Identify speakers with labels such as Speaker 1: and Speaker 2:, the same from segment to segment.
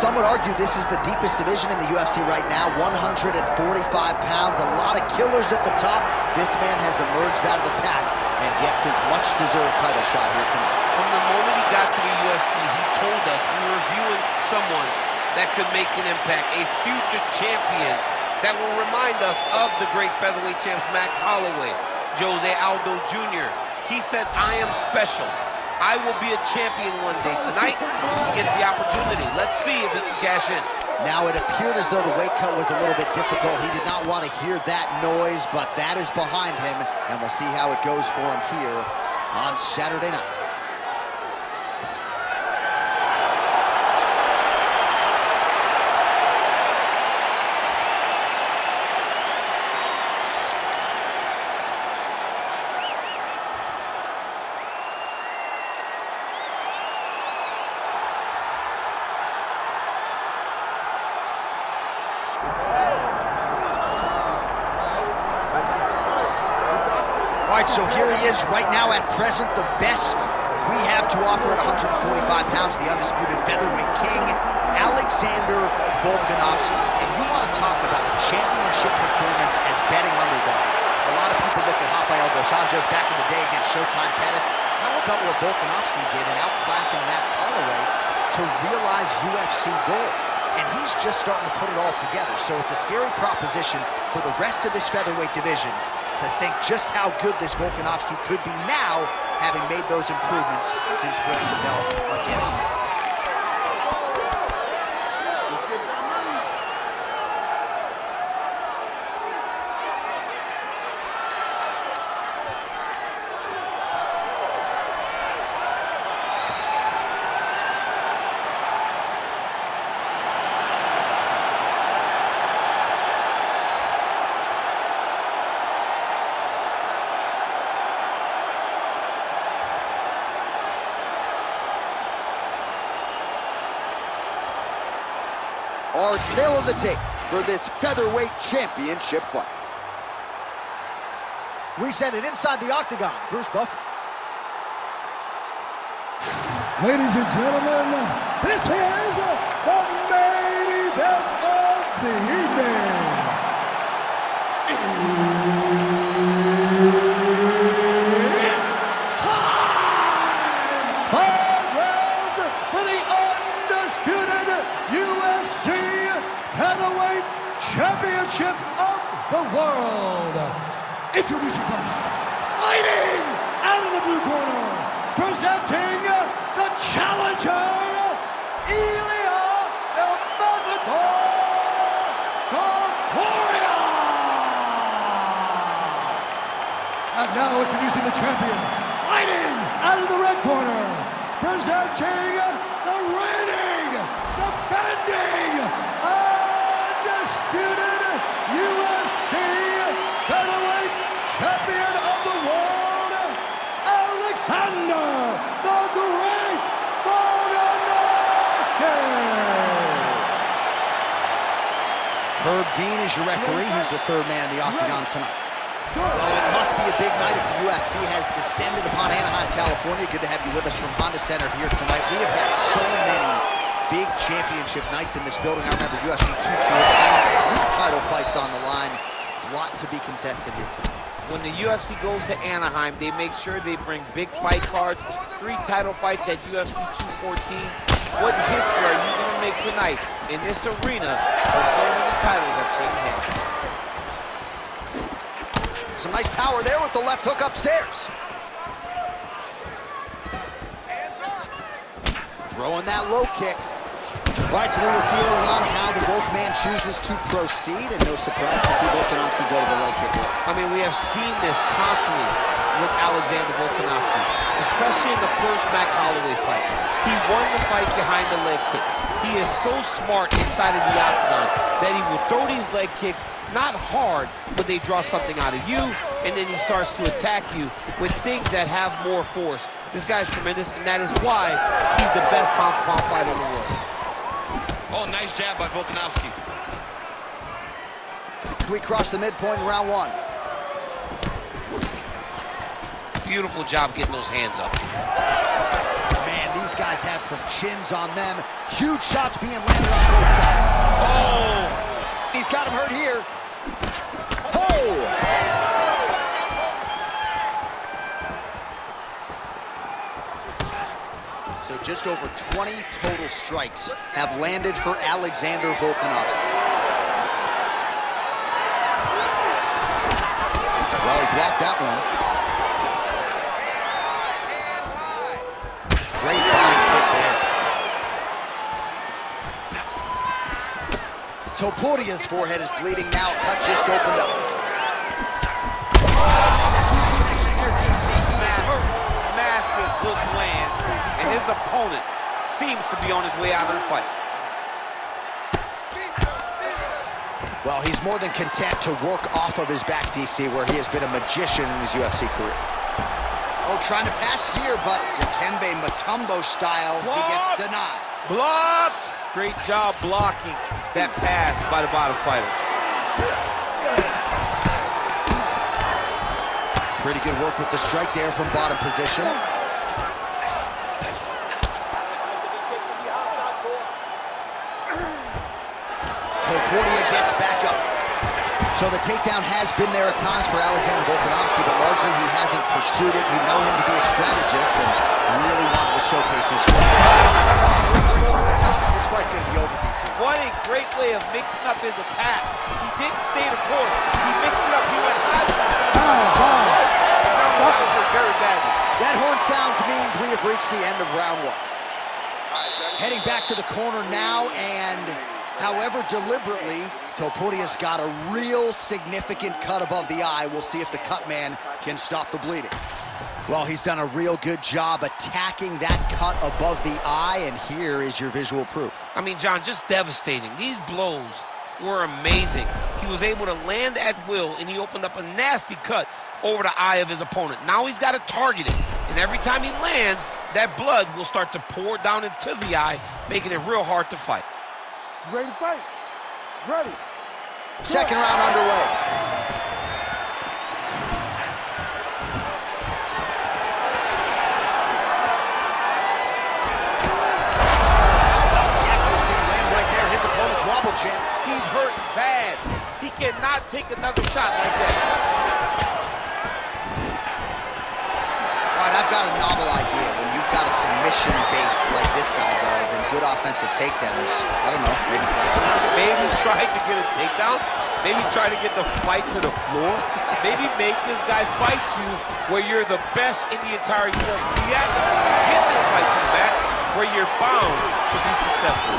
Speaker 1: some would argue this is the deepest division in the UFC right now, 145 pounds, a lot of killers at the top. This man has emerged out of the pack and gets his much-deserved title shot here tonight.
Speaker 2: From the moment he got to the UFC, he told us we were viewing someone that could make an impact, a future champion that will remind us of the great featherweight champs Max Holloway, Jose Aldo Jr. He said, I am special. I will be a champion one day. Tonight, he gets the opportunity. Let's see if he can cash in.
Speaker 1: Now, it appeared as though the weight cut was a little bit difficult. He did not want to hear that noise, but that is behind him, and we'll see how it goes for him here on Saturday night. All right, so here he is right now at present, the best we have to offer at 145 pounds, the undisputed featherweight king, Alexander Volkanovski. And you want to talk about a championship performance as betting underdog. A lot of people look at Rafael dos Anjos back in the day against Showtime Pettis. How about what Volkanovski did in outclassing Max Holloway to realize UFC gold? And he's just starting to put it all together. So it's a scary proposition for the rest of this featherweight division to think just how good this Volkanovski could be now, having made those improvements since winning the belt against him.
Speaker 3: Our tale of the tape for this featherweight championship fight.
Speaker 1: We send it inside the octagon. Bruce Buffer.
Speaker 4: Ladies and gentlemen, this is the main event of the evening. It's time! 5 rounds for the undisputed UFC Heavyweight Championship of the world. Introducing first, fighting out of the blue corner, presenting the challenger, Ilia Topuria. And now introducing the champion, fighting out of the red corner, presenting the reigning, defending, undisputed UFC Featherweight Champion of the world, Alexander the Great Volkanovski.
Speaker 1: Herb Dean is your referee. He's the third man in the octagon tonight. Well, it must be a big night if the UFC has descended upon Anaheim, California. Good to have you with us from Honda Center here tonight. We have had so many big championship nights in this building. I remember UFC 214, 3 title fights on the line. A lot to be contested here tonight.
Speaker 2: When the UFC goes to Anaheim, they make sure they bring big fight cards, 3 title fights at UFC 214. What history are you going to make tonight in this arena where so many titles have changed hands?
Speaker 1: Some nice power there with the left hook upstairs.
Speaker 3: Hands up!
Speaker 1: Throwing that low kick. All right, so we will see early on how the Volkman chooses to proceed, and no surprise to see Volkanovski go to the leg kick.
Speaker 2: I mean, we have seen this constantly with Alexander Volkanovski, especially in the first Max Holloway fight. He won the fight behind the leg kicks. He is so smart inside of the octagon that he will throw these leg kicks, not hard, but they draw something out of you, and then he starts to attack you with things that have more force. This guy's tremendous, and that is why he's the best pound-for-pound fighter in the world.
Speaker 5: Oh, nice jab by Volkanovski.
Speaker 1: We cross the midpoint in round 1.
Speaker 2: Beautiful job getting those hands up.
Speaker 1: Man, these guys have some chins on them. Huge shots being landed on both sides.
Speaker 2: Oh!
Speaker 1: He's got him hurt here. Oh! So just over 20 total strikes have landed for Alexander Volkanovski. Well, he blocked that one. Great body kick there. Topuria's forehead is bleeding now. Cut just opened up.
Speaker 2: Massive hook land, and his opponent seems to be on his way out of the fight.
Speaker 1: Well, he's more than content to work off of his back, DC, where he has been a magician in his UFC career. Oh, trying to pass here, but Dikembe Mutombo style, he gets denied.
Speaker 2: Blocked! Great job blocking that pass by the bottom fighter.
Speaker 1: Pretty good work with the strike there from bottom position. Topuria gets back up. So the takedown has been there at times for Alexander Volkanovski, but largely he hasn't pursued it. You know him to be a strategist and really wanted to showcase his strength. Over the top. This fight's going to be over, DC.
Speaker 2: What a great way of mixing up his attack. He didn't stay the course. He mixed it up. He went high. Very badly.
Speaker 1: That horn sounds means we have reached the end of round one. Heading back to the corner now, and however deliberately, Topuria's got a real significant cut above the eye. We'll see if the cut man can stop the bleeding. Well, he's done a real good job attacking that cut above the eye, and here is your visual proof.
Speaker 2: I mean, John, just devastating. These blows were amazing. He was able to land at will, and he opened up a nasty cut over the eye of his opponent. Now he's got to target it, and every time he lands, that blood will start to pour down into the eye, making it real hard to fight.
Speaker 6: Ready to fight? Ready.
Speaker 1: Second round underway. About the accuracy to land right there. His opponent's wobble champ.
Speaker 2: He's hurt bad. He cannot take another shot like that.
Speaker 1: I've got a novel idea. When you've got a submission base like this guy does and good offensive takedowns, I don't know,
Speaker 2: maybe try to get a takedown, maybe try to get the fight to the floor, maybe make this guy fight you where you're the best in the entire UFC. Get this fight to the mat where you're bound to be successful.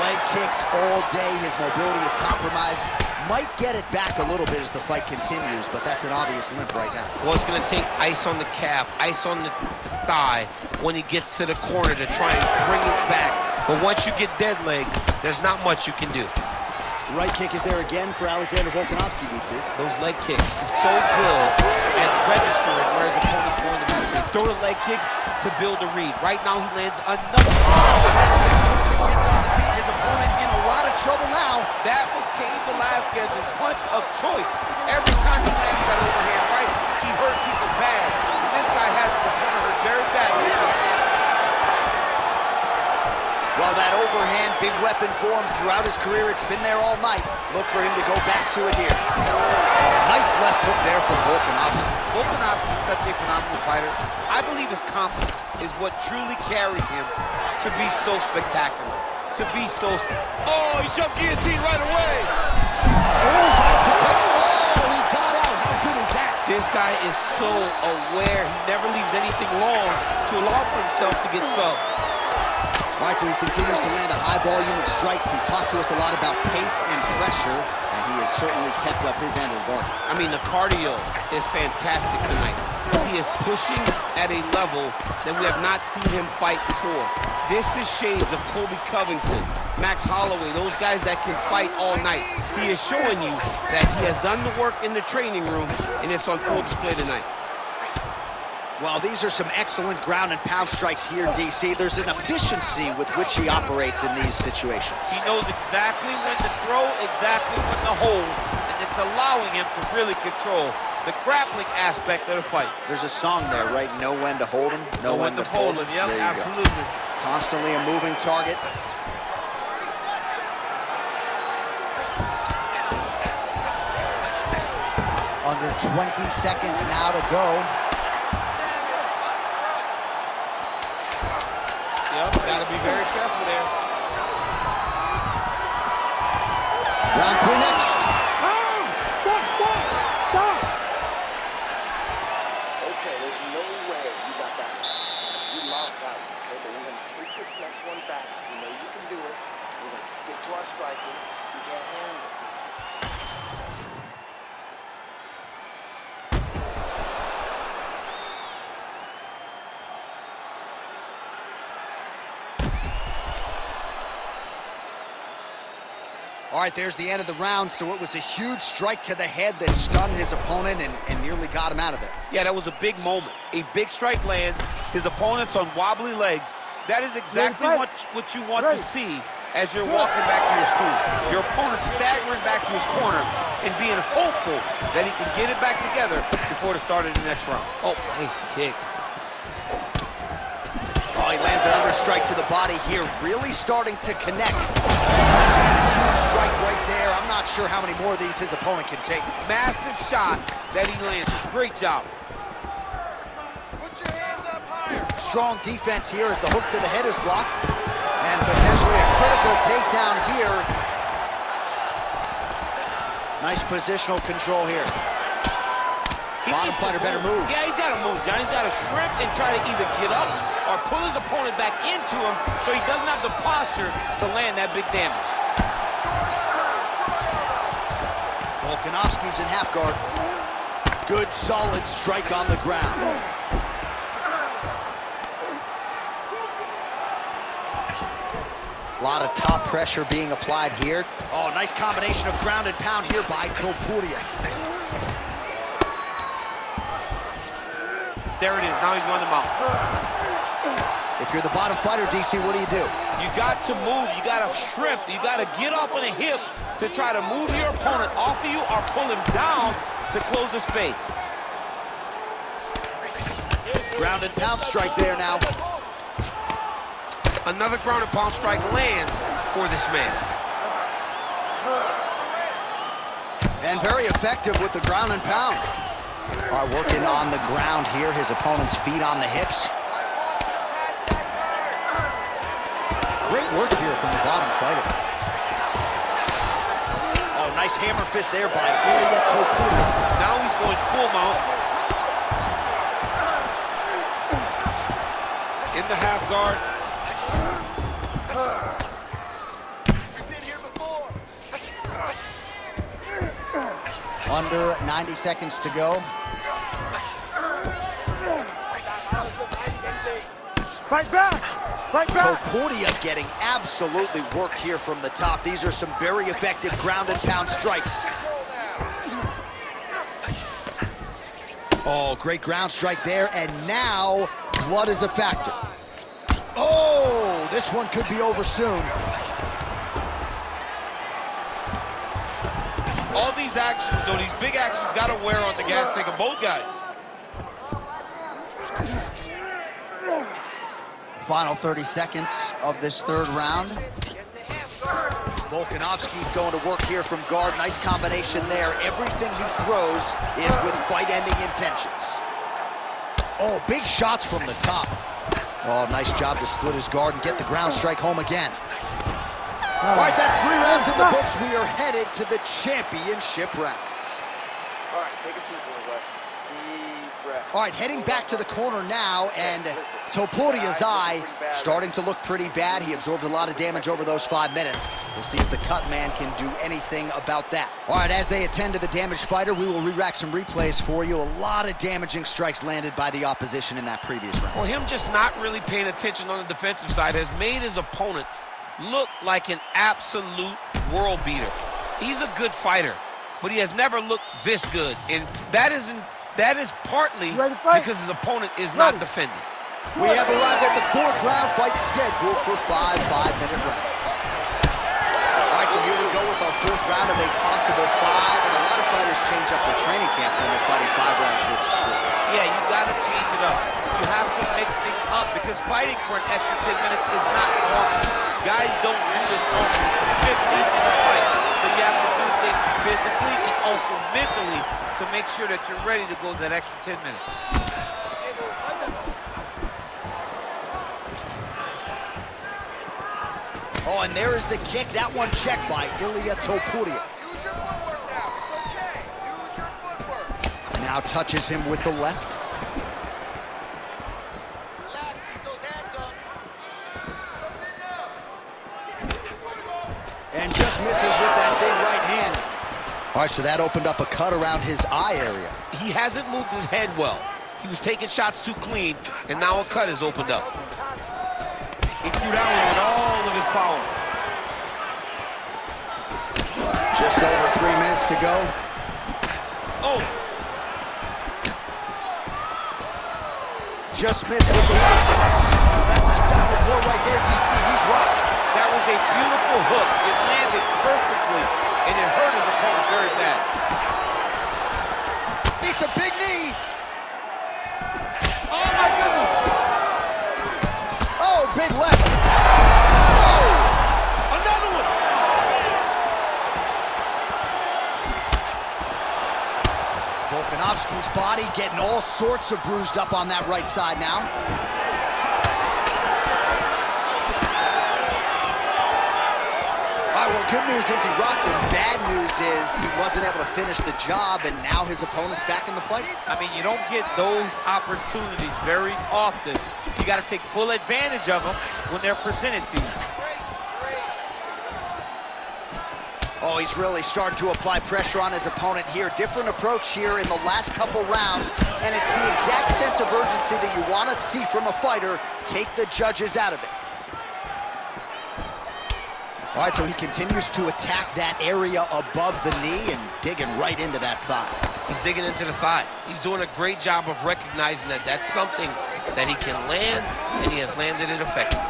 Speaker 1: Leg kicks all day. His mobility is compromised. Might get it back a little bit as the fight continues, but that's an obvious limp right now.
Speaker 2: Well, it's going to take ice on the calf, ice on the thigh when he gets to the corner to try and bring it back. But once you get dead leg, there's not much you can do.
Speaker 1: Right kick is there again for Alexander Volkanovski, DC.
Speaker 2: Those leg kicks, he's so good at registering where his opponent's going to be. So throw the leg kicks to build a read. Right now he lands another.
Speaker 1: His opponent in a lot of trouble now.
Speaker 2: That was Cain Velasquez's punch of choice. Every time he lands that overhand right, he hurt people bad. And this guy has his opponent hurt very badly.
Speaker 1: Well, that overhand, big weapon for him throughout his career. It's been there all night. Look for him to go back to it here. Nice left hook there from Volkanovski.
Speaker 2: Volkanovski is such a phenomenal fighter. I believe his confidence is what truly carries him to be so spectacular. To be so... Oh, he jumped guillotine right away!
Speaker 1: Oh, got protection. Oh, he got out. How good is that?
Speaker 2: This guy is so aware. He never leaves anything long to allow for himself to get subbed.
Speaker 1: All right, so he continues to land a high volume of strikes. He talked to us a lot about pace and pressure, and he has certainly kept up his end of the bargain.
Speaker 2: I mean, the cardio is fantastic tonight. He is pushing at a level that we have not seen him fight before. This is shades of Colby Covington, Max Holloway, those guys that can fight all night. He is showing you that he has done the work in the training room, and it's on full display tonight.
Speaker 1: Well, these are some excellent ground and pound strikes here, DC. There's an efficiency with which he operates in these situations.
Speaker 2: He knows exactly when to throw, exactly when to hold, and it's allowing him to really control the grappling aspect of the fight.
Speaker 1: There's a song there, right? Know when to hold him, know when to fold him.
Speaker 2: Yep, absolutely.
Speaker 1: Constantly a moving target. Under 20 seconds now to go.
Speaker 2: Yep, got to be very careful there.
Speaker 1: Round 3 next.
Speaker 4: Stop!
Speaker 7: Okay, there's no way you got that one. You lost that one, okay? But we're going to take this next one back. We know you can do it. We're going to stick to our striking. You can't handle it.
Speaker 1: All right, there's the end of the round, so it was a huge strike to the head that stunned his opponent and nearly got him out of there.
Speaker 2: Yeah, that was a big moment. A big strike lands, his opponent's on wobbly legs. That is exactly what you want to see as you're walking back to your stool. Your opponent staggering back to his corner and being hopeful that he can get it back together before the start of the next round. Oh, nice kick.
Speaker 1: Oh, he lands another strike to the body here, really starting to connect. Huge strike right there. I'm not sure how many more of these his opponent can take.
Speaker 2: Massive shot that he landed. Great job.
Speaker 7: Put your hands up higher.
Speaker 1: Strong defense here as the hook to the head is blocked. And potentially a critical takedown here. Nice positional control here. Bottom fighter better move.
Speaker 2: Yeah, he's got to move, John. He's got to shrimp and try to either get up or pull his opponent back into him so he doesn't have the posture to land that big damage.
Speaker 1: Volkanovski's in half guard. Good, solid strike on the ground. A lot of top pressure being applied here. Oh, nice combination of ground and pound here by Topuria.
Speaker 2: There it is. Now he's going to mount.
Speaker 1: If you're the bottom fighter, DC, what do you do?
Speaker 2: You got to move. You got to shrimp. You got to get up on a hip to try to move your opponent off of you or pull him down to close the space.
Speaker 1: Ground and pound strike there now.
Speaker 2: Another ground and pound strike lands for this man.
Speaker 1: And very effective with the ground and pound. All right, working on the ground here. His opponent's feet on the hips. Great work here from the bottom fighter. Oh, nice hammer fist there by Ilia Topuria.
Speaker 2: Now he's going full mount. In the half guard.
Speaker 7: We've been here before.
Speaker 1: Under 90 seconds to go.
Speaker 6: Fight back! Fight back!
Speaker 1: Topuria getting absolutely worked here from the top. These are some very effective ground and pound strikes. Oh, great ground strike there, and now blood is a factor. Oh, this one could be over soon.
Speaker 2: All these actions, though, these big actions got to wear on the gas tank of both guys.
Speaker 1: Final 30 seconds of this third round. Volkanovski going to work here from guard. Nice combination there. Everything he throws is with fight-ending intentions. Oh, big shots from the top. Oh, nice job to split his guard and get the ground strike home again. All right, that's 3 rounds in the books. We are headed to the championship rounds.
Speaker 7: All right, take a seat for me, bud. Deep breath.
Speaker 1: All right, heading back to the corner now, and Topuria's eye starting to look pretty bad. He absorbed a lot of damage over those 5 minutes. We'll see if the cut man can do anything about that. All right, as they attend to the damaged fighter, we will re-rack some replays for you. A lot of damaging strikes landed by the opposition in that previous round.
Speaker 2: Well, him just not really paying attention on the defensive side has made his opponent look like an absolute world beater. He's a good fighter, but he has never looked this good, and that is partly because his opponent is not defending.
Speaker 1: We have arrived at the 4th round fight scheduled for 5 5-minute rounds. All right, so here we go with our 4th round of a possible 5, and a lot of fighters must change up their training camp when they're fighting 5 rounds versus 3.
Speaker 2: Yeah, you gotta change it up. You have to mix things up because fighting for an extra 10 minutes is not normal. Guys don't do this normally. It's 15 in a fight. So you have to do things physically and also mentally to make sure that you're ready to go that extra 10 minutes.
Speaker 1: Oh, and there is the kick. That one checked by Ilia Topuria.
Speaker 7: Use your footwork now. It's okay. Use your footwork.
Speaker 1: Now touches him with the left.
Speaker 7: Relax. Keep those hands up.
Speaker 1: And just misses with that big right hand. All right, so that opened up a cut around his eye area.
Speaker 2: He hasn't moved his head well. He was taking shots too clean, and now a cut has opened up. He threw that one with all of his power.
Speaker 1: Just over 3 minutes to go.
Speaker 2: Oh.
Speaker 1: Just missed with the left. Oh, that's a solid blow right there, DC. He's rocked.
Speaker 2: That was a beautiful hook. It landed perfectly, and it hurt his opponent very bad.
Speaker 1: It's a big knee.
Speaker 2: Oh, my goodness.
Speaker 1: Oh, big left. Oh!
Speaker 2: Another one.
Speaker 1: Volkanovski's body getting all sorts of bruised up on that right side now. All right, well, good news is he rocked him. Bad news is he wasn't able to finish the job, and now his opponent's back in the fight.
Speaker 2: I mean, you don't get those opportunities very often. You got to take full advantage of them when they're presented to you.
Speaker 1: Oh, he's really starting to apply pressure on his opponent here. Different approach here in the last couple rounds, and it's the exact sense of urgency that you want to see from a fighter. Take the judges out of it. All right, so he continues to attack that area above the knee and digging right into that thigh.
Speaker 2: He's digging into the thigh. He's doing a great job of recognizing that that's something that he can land, and he has landed it effectively.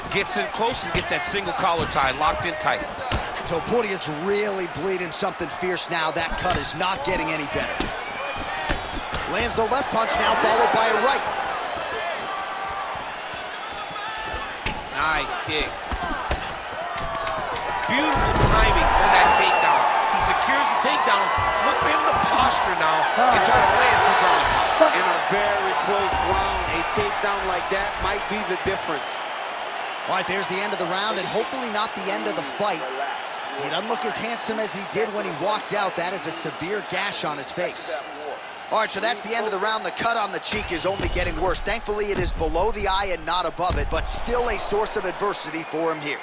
Speaker 2: Gets in close and gets that single collar tie locked in tight.
Speaker 1: Topuria's really bleeding something fierce now. That cut is not getting any better. Lands the left punch now, followed by a right.
Speaker 2: Nice kick. Beautiful timing for that takedown. He secures the takedown. Look for him to posture now and try to land some ground.
Speaker 5: In a very close round, a takedown like that might be the difference.
Speaker 1: All right, there's the end of the round, and hopefully not the end of the fight. He doesn't look as handsome as he did when he walked out. That is a severe gash on his face. All right, so that's the end of the round. The cut on the cheek is only getting worse. Thankfully, it is below the eye and not above it, but still a source of adversity for him here.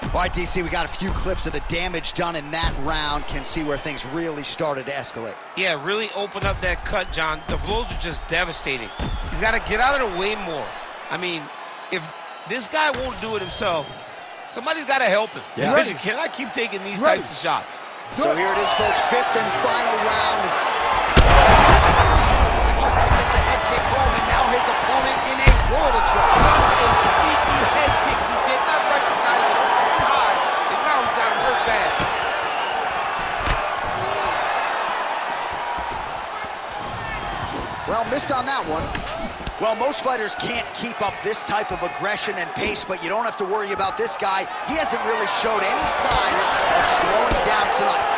Speaker 1: All right, DC, we got a few clips of the damage done in that round. Can see where things really started to escalate.
Speaker 2: Yeah, really opened up that cut, John. The blows are just devastating. He's got to get out of the way more. I mean, if this guy won't do it himself, somebody's got to help him.
Speaker 1: Yeah.
Speaker 2: Because you cannot keep taking these types of shots.
Speaker 1: So here it is, folks, 5th and final round. Trying to get the head kick home, and now his opponent in a world of trouble.
Speaker 2: Such a sneaky head kick. He did not recognize it high, and now he's got him hurt bad.
Speaker 1: Well, missed on that one. Well, most fighters can't keep up this type of aggression and pace, but you don't have to worry about this guy. He hasn't really showed any signs of slowing down tonight.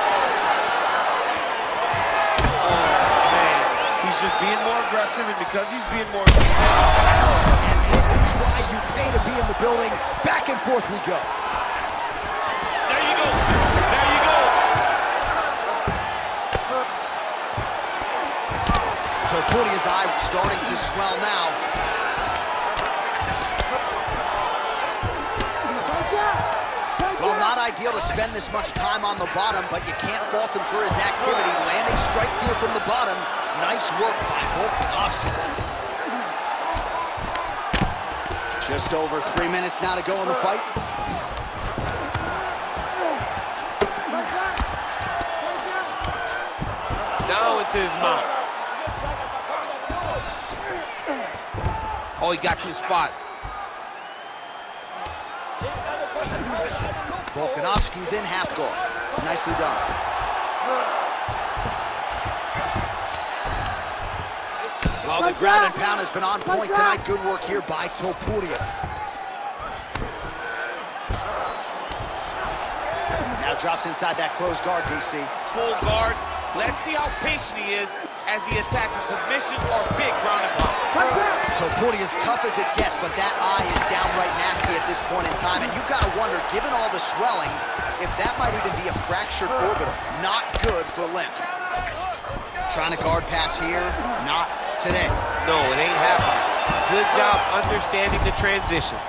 Speaker 2: Oh, man. He's just being more aggressive, and because he's being more aggressive.
Speaker 1: And this is why you pay to be in the building. Back and forth we go.
Speaker 2: There you go. There you go.
Speaker 1: Topuria's eye starting to swell now. Well, not ideal to spend this much time on the bottom, but you can't fault him for his activity. Landing strikes here from the bottom. Nice work by Volkanovski. Just over 3 minutes now to go in the fight.
Speaker 2: Now into his mouth. Oh, he got to the spot.
Speaker 1: Volkanovski's in half guard. Nicely done. Well, the ground and pound has been on point tonight. Good work here by Topuria. Now drops inside that closed guard, DC.
Speaker 2: Full guard. Let's see how patient he is as he attacks a submission or big ground and pound.
Speaker 1: Topuria's tough as it gets, but that eye is downright nasty at this point in time. And you've got to wonder, given all the swelling, if that might even be a fractured orbital. Not good for limp. Trying to guard pass here, not today.
Speaker 2: No, it ain't happening. Good job understanding the transitions.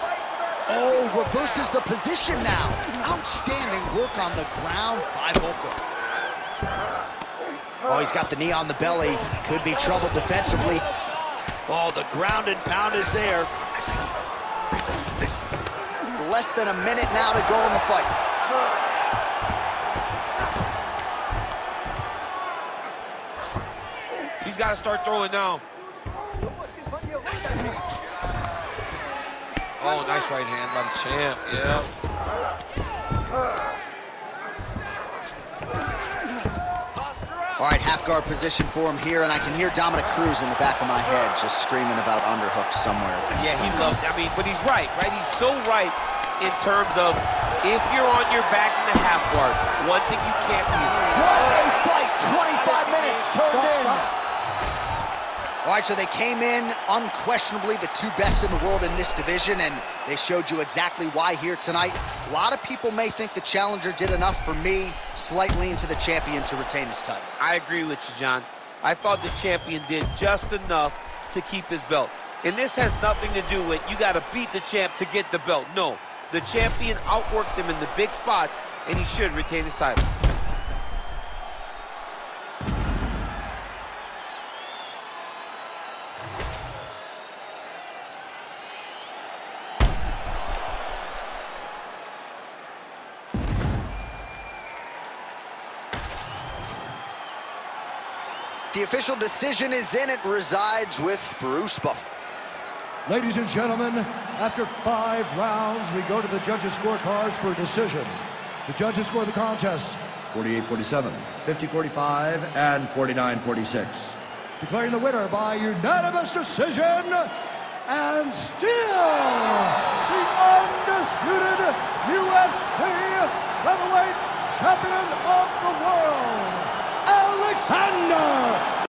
Speaker 1: Oh, reverses the position now. Outstanding work on the ground by Volko. Oh, he's got the knee on the belly. Could be trouble defensively. Oh, the ground and pound is there. Less than a minute now to go in the fight.
Speaker 2: He's got to start throwing now. Oh, nice right hand by the champ, yeah.
Speaker 1: All right, half guard position for him here, and I can hear Dominic Cruz in the back of my head just screaming about underhooks somewhere.
Speaker 2: Yeah, he loves it. I mean, but he's right? He's so right in terms of if you're on your back in the half guard, one thing you can't be is...
Speaker 1: What a fight! 25 minutes turned in. All right, so they came in unquestionably the two best in the world in this division, and they showed you exactly why here tonight. A lot of people may think the challenger did enough. For me, slightly into the champion to retain his title.
Speaker 2: I agree with you, John. I thought the champion did just enough to keep his belt. And this has nothing to do with you got to beat the champ to get the belt. No, the champion outworked him in the big spots, and he should retain his title.
Speaker 1: The official decision is in. It resides with Bruce Buffer.
Speaker 4: Ladies and gentlemen, after 5 rounds, we go to the judges' scorecards for a decision. The judges score the contest 48-47, 50-45, and 49-46. Declaring the winner by unanimous decision, and still the undisputed UFC featherweight champion of the world, Alexander